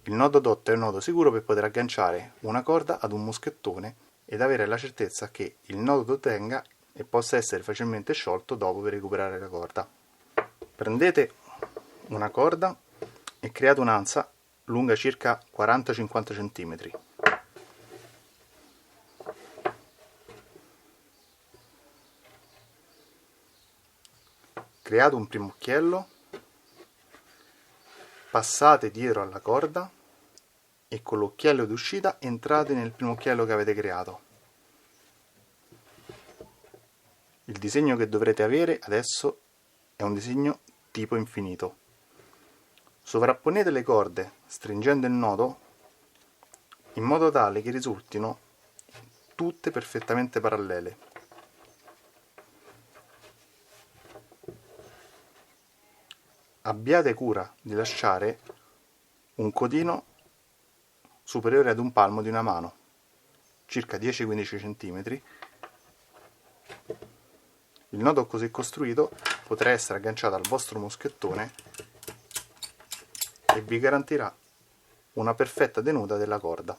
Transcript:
Il nodo dotto è un nodo sicuro per poter agganciare una corda ad un moschettone ed avere la certezza che il nodo tenga e possa essere facilmente sciolto dopo per recuperare la corda. Prendete una corda e create un'ansa lunga circa 40-50 cm. Create un primo occhiello, passate dietro alla corda e con l'occhiello d'uscita entrate nel primo occhiello che avete creato. Il disegno che dovrete avere adesso è un disegno tipo infinito. Sovrapponete le corde stringendo il nodo in modo tale che risultino tutte perfettamente parallele. Abbiate cura di lasciare un codino superiore ad un palmo di una mano, circa 10-15 cm. Il nodo così costruito potrà essere agganciato al vostro moschettone e vi garantirà una perfetta tenuta della corda.